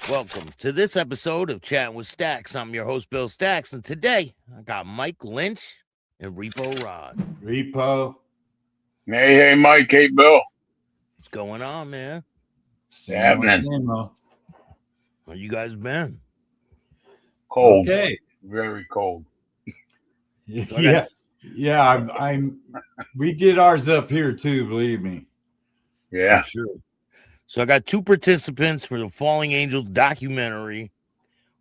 Welcome to this episode of Chatting with Staxx. I'm your host, Bill Staxx, and today I got Mike Lynch and Repo Rod. Repo. Hey, Mike. Hey, Bill. What's going on, man? Same. How you guys been? Cold. Okay. Very cold. So I'm we get ours up here too, believe me. Yeah. For sure. So I got two participants for the Falling Angels documentary.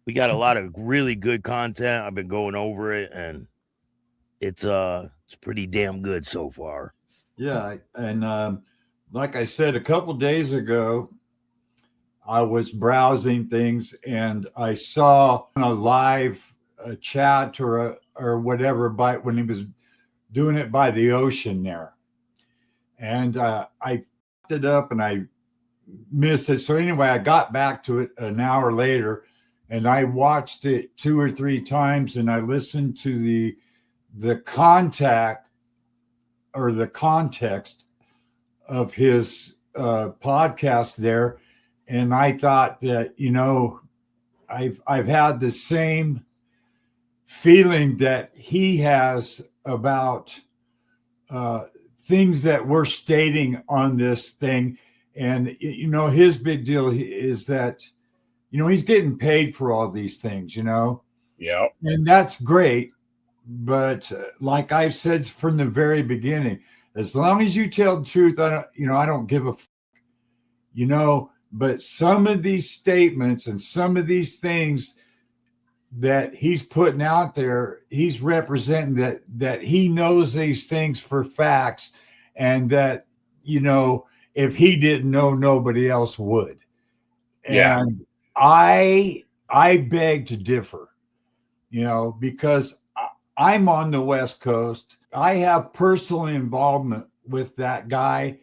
We got a lot of really good content. I've been going over it, and it's pretty damn good so far. Yeah, and like I said a couple days ago, I was browsing things and I saw a live chat or whatever when he was doing it by the ocean there, and I fucked it up and I missed it. So anyway, I got back to it an hour later and I watched it 2 or 3 times and I listened to the contact or the context of his podcast there. And I thought that, I've had the same feeling that he has about things that we're stating on this thing. And, his big deal is that, he's getting paid for all these things, Yeah. And that's great. But like I've said from the very beginning, as long as you tell the truth, I don't give a but some of these statements and some of these things that he's putting out there, he's representing that he knows these things for facts, and that, if he didn't know, nobody else would. Yeah. And I beg to differ, because I'm on the West Coast. I have personal involvement with that guy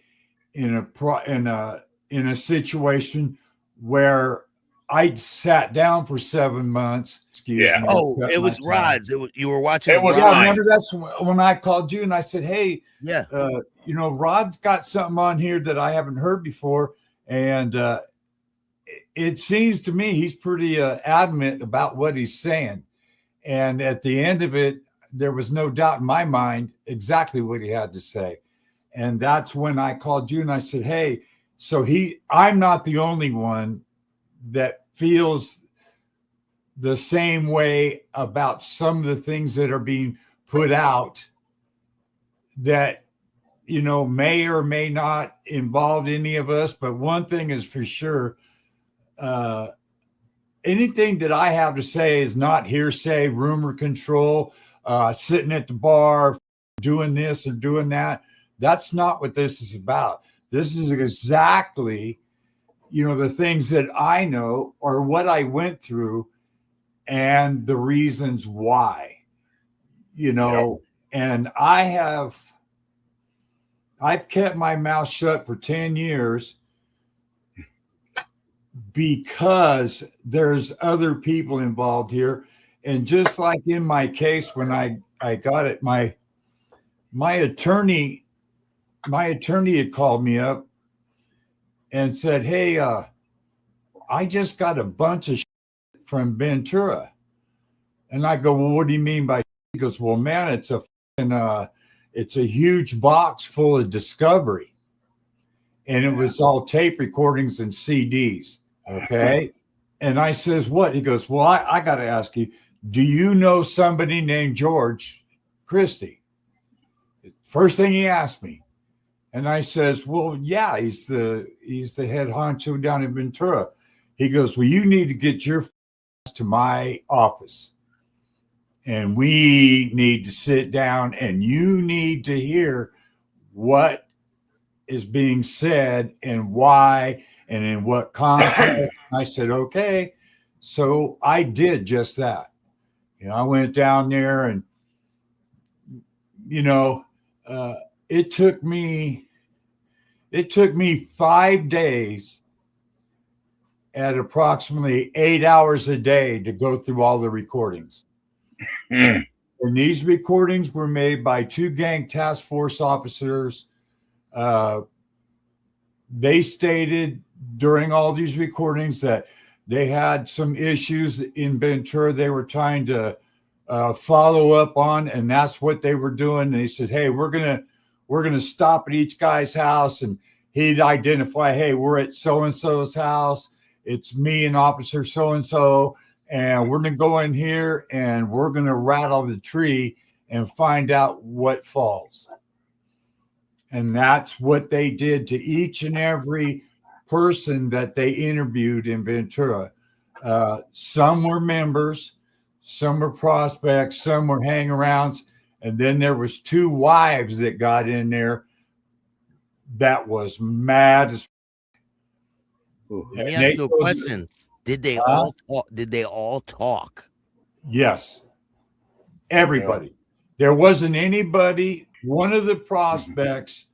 in a situation where I sat down for 7 months. Excuse me. Oh, it was Rod's. You were watching. It was Yeah, remember that's when I called you and I said, "Hey, yeah, Rod's got something on here that I haven't heard before," and it seems to me he's pretty adamant about what he's saying. And at the end of it, there was no doubt in my mind exactly what he had to say. And that's when I called you and I said, "Hey, so I'm not the only one that feels the same way about some of the things that are being put out that, may or may not involve any of us. But one thing is for sure, anything that I have to say is not hearsay, rumor control, sitting at the bar, doing this or doing that. That's not what this is about. This is exactly, the things that I know or what I went through and the reasons why, and I've kept my mouth shut for 10 years because there's other people involved here. And just like in my case, when I got it, my attorney had called me up and said, "Hey, I just got a bunch of shit from Ventura." And I go, "Well, what do you mean by shit?" He goes, "Well, man, it's a huge box full of discovery." And it was all tape recordings and CDs. Okay. And I says, "What?" He goes, "Well, I got to ask you, do you know somebody named George Christie?" First thing he asked me. And I says, "Well, yeah, he's the head honcho down in Ventura." He goes, "Well, you need to get your to my office. And we need to sit down and you need to hear what is being said and why and in what context." I said, "Okay." So I did just that. I went down there and, it took me 5 days at approximately 8 hours a day to go through all the recordings. And these recordings were made by 2 gang task force officers. They stated during all these recordings that They had some issues in Ventura they were trying to follow up on, and that's what they were doing. And he said, "Hey, we're gonna stop at each guy's house," and he'd identify, "Hey, we're at so and so's house. It's me and Officer so and so, and we're gonna go in here and we're gonna rattle the tree and find out what falls." And that's what they did to each and every person that they interviewed in Ventura. Some were members, some were prospects, some were hang-arounds, and then there was 2 wives that got in there that was mad as. Let me ask you a question. Did they all talk? Did they all talk? Yes. Everybody. There wasn't anybody. One of the prospects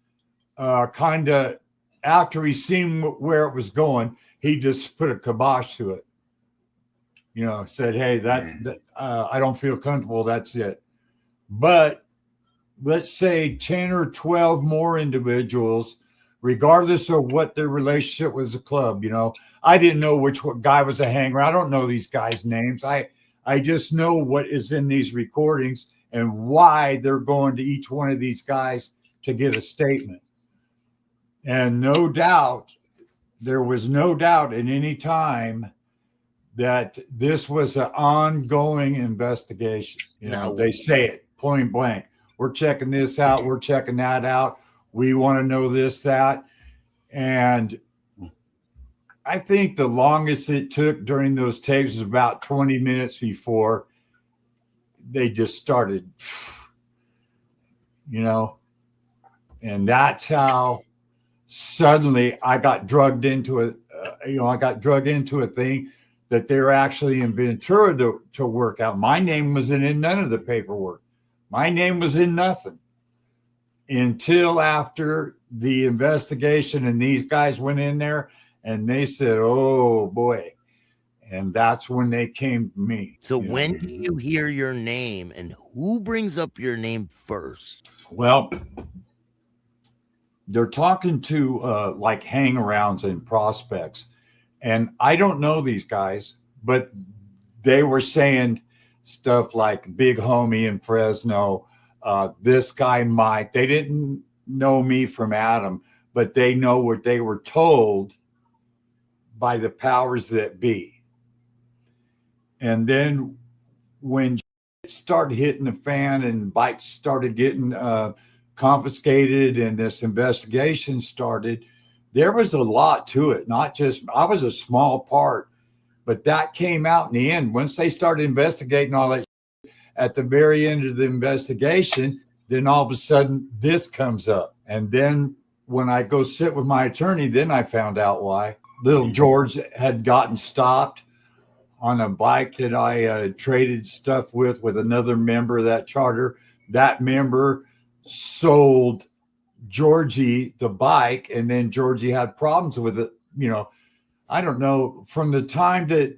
kind of, after he seen where it was going, he just put a kibosh to it. Said, "Hey, I don't feel comfortable. That's it." But let's say 10 or 12 more individuals, regardless of what their relationship was a club. I didn't know which guy was a hanger. I don't know these guys' names. I just know what is in these recordings and why they're going to each one of these guys to get a statement. And no doubt, there was no doubt in any time that this was an ongoing investigation. They say it point blank. We're checking this out. We're checking that out. We want to know this, that. And I think the longest it took during those tapes was about 20 minutes before they just started, and that's how suddenly I got drugged into a thing that they're actually in Ventura to work out. My name wasn't in none of the paperwork. My name was in nothing until after the investigation, and these guys went in there and they said, "Oh boy." And that's when they came to me. So when do you hear your name, and who brings up your name first? Well, they're talking to like hang-arounds and prospects. And I don't know these guys, but they were saying stuff like Big Homie in Fresno, this guy Mike. They didn't know me from Adam, but they know what they were told by the powers that be. And then when it started hitting the fan and bikes started getting confiscated and this investigation started, there was a lot to it. Not just, I was a small part, but that came out in the end. Once they started investigating all that at the very end of the investigation, then all of a sudden this comes up. And then when I go sit with my attorney, then I found out why. Little George had gotten stopped on a bike that I traded stuff with another member of that charter. That member sold Georgie the bike, and then Georgie had problems with it. I don't know, from the time that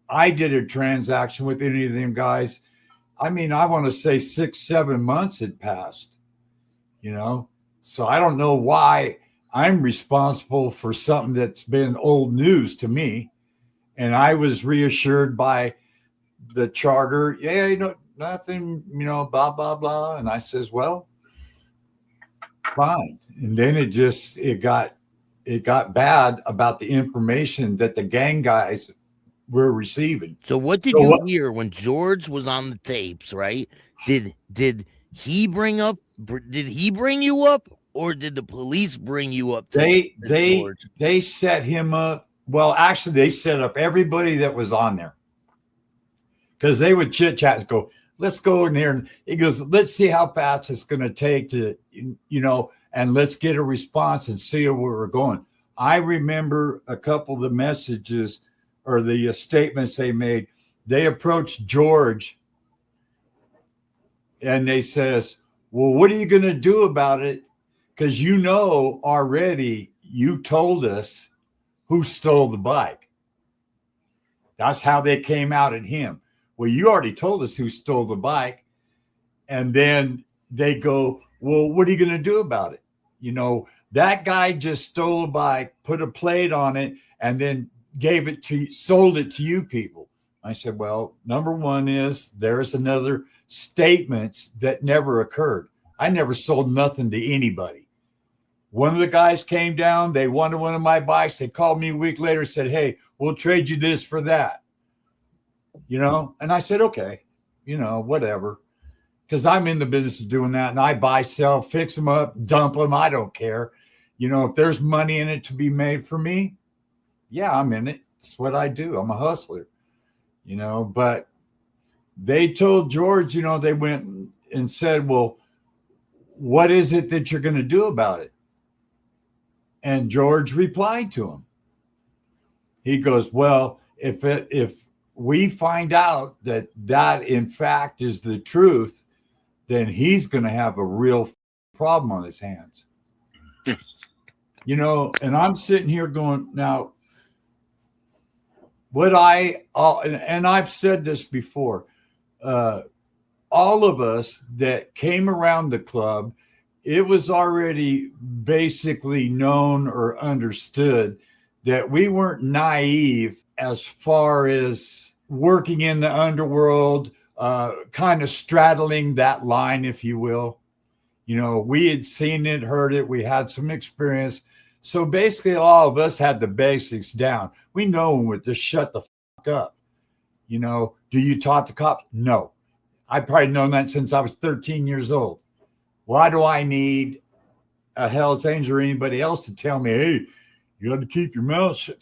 I did a transaction with any of them guys, I want to say 6-7 months had passed, so I don't know why I'm responsible for something that's been old news to me. And I was reassured by the charter, nothing, blah, blah, blah. And I says, well, fine. And then it got bad about the information that the gang guys were receiving. So what did you hear when George was on the tapes, right? Did he bring you up, or did the police bring you up? They set him up. Well, actually, they set up everybody that was on there because they would chit chat and go, "Let's go in there." And he goes, "Let's see how fast it's going to take to, and let's get a response and see where we're going." I remember a couple of the messages or the statements they made. They approached George and they says, "Well, what are you going to do about it? Because already you told us who stole the bike." That's how they came out at him. "Well, you already told us who stole the bike." And then they go, "Well, what are you going to do about it? That guy just stole a bike, put a plate on it, and then, sold it to you people. I said, well, number one is there's another statements that never occurred. I never sold nothing to anybody. One of the guys came down, they wanted one of my bikes. They called me a week later, said, hey, we'll trade you this for that. And I said, okay, whatever. Because I'm in the business of doing that, and I buy, sell, fix them up, dump them. I don't care. If there's money in it to be made for me, yeah, I'm in it. It's what I do. I'm a hustler, but they told George, they went and said, well, what is it that you're going to do about it? And George replied to him. He goes, well, if we find out that in fact is the truth, then he's going to have a real problem on his hands. And I'm sitting here going, now, and I've said this before, all of us that came around the club, it was already basically known or understood that we weren't naive as far as working in the underworld, kind of straddling that line, if you will. We had seen it, heard it, we had some experience. So basically all of us had the basics down. We know when to shut the fuck up. Do you talk to cops? No. I've probably known that since I was 13 years old. Why do I need a Hell's Angel or anybody else to tell me, hey, you got to keep your mouth shut?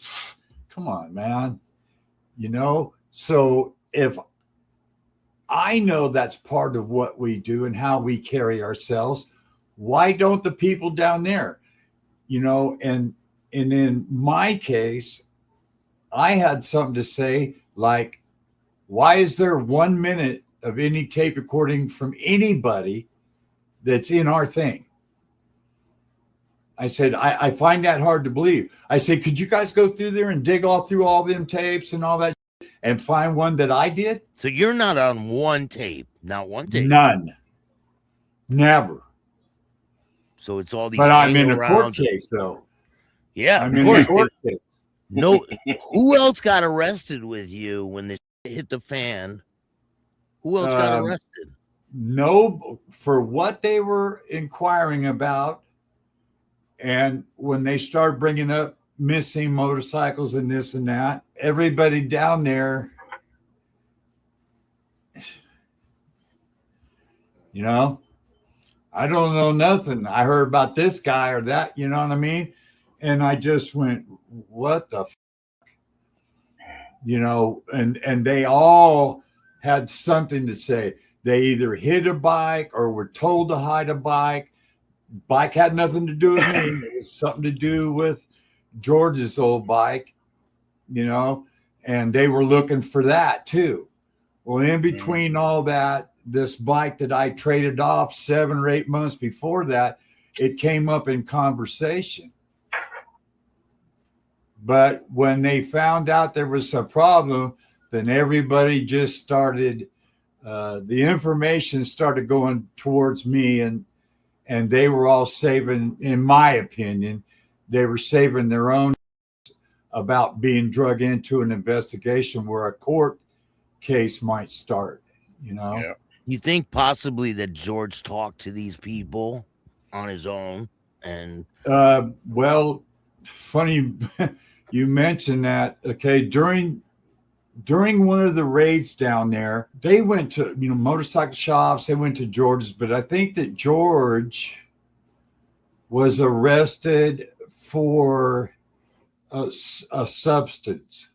Come on, man. So if I know that's part of what we do and how we carry ourselves, why don't the people down there? And in my case, I had something to say, like, why is there 1 minute of any tape recording from anybody that's in our thing? I said, I find that hard to believe. I said, could you guys go through there and dig through all them tapes and all that and find one that I did? So you're not on one tape, not one tape. None. Never. So it's all these. But I'm in a court case, though. Yeah, I'm in a court case. No, who else got arrested with you when this hit the fan? Who else got arrested? No, for what they were inquiring about, and when they started bringing up missing motorcycles and this and that, everybody down there, I don't know nothing. I heard about this guy or that, you know what I mean? And I just went, what the and they all had something to say. They either hid a bike or were told to hide a bike. Bike had nothing to do with me. It was something to do with George's old bike, and they were looking for that too. Well, in between all that, this bike that I traded off 7 or 8 months before that, it came up in conversation. But when they found out there was a problem, then everybody just started, the information started going towards me, and they were all saving, in my opinion, they were saving their own about being drug into an investigation where a court case might start, Yeah. You think possibly that George talked to these people on his own? And well, funny you mentioned that. Okay, during one of the raids down there, they went to motorcycle shops, they went to George's, but I think that George was arrested for a substance.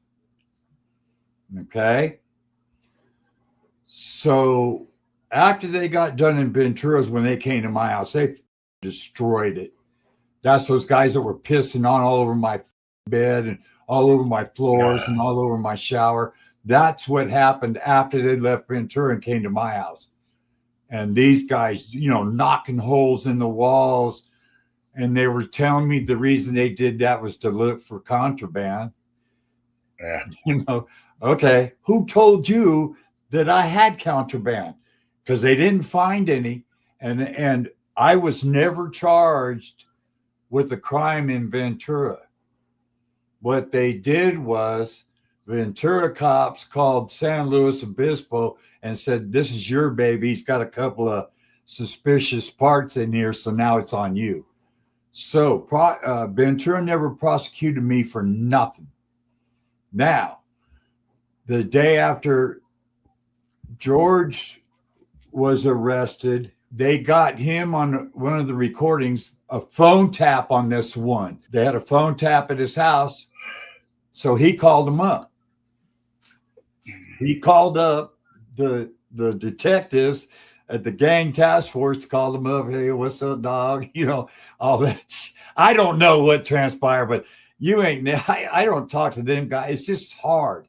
Okay, so after they got done in Ventura's, when they came to my house, they destroyed it. That's those guys that were pissing on all over my bed and all over my floors and all over my shower. That's what happened after they left Ventura and came to my house. And these guys, knocking holes in the walls. And they were telling me the reason they did that was to look for contraband. Yeah. Okay, who told you that I had contraband? Because they didn't find any. And I was never charged with a crime in Ventura. What they did was Ventura cops called San Luis Obispo and said, this is your baby. He's got a couple of suspicious parts in here, so now it's on you. So Ventura never prosecuted me for nothing. Now, the day after George was arrested, they got him on one of the recordings, a phone tap on this one. They had a phone tap at his house, so he called him up. He called up the detectives at the gang task force, called him up. Hey, what's up, dog? You know, all that. I don't know what transpired, but I don't talk to them guys. It's just hard.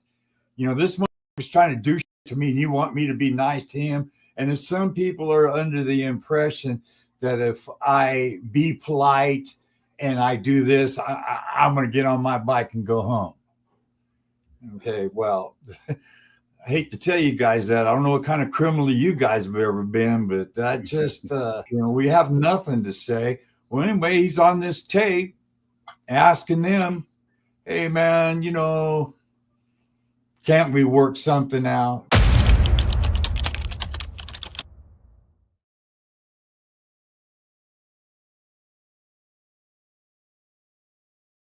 You know, this was trying to do shit to me, and you want me to be nice to him. And if some people are under the impression that if I be polite and I do this, I'm going to get on my bike and go home. Okay, well, I hate to tell you guys that. I don't know what kind of criminal you guys have ever been, but that just, we have nothing to say. Well, anyway, he's on this tape asking them, hey, man, can't we work something out?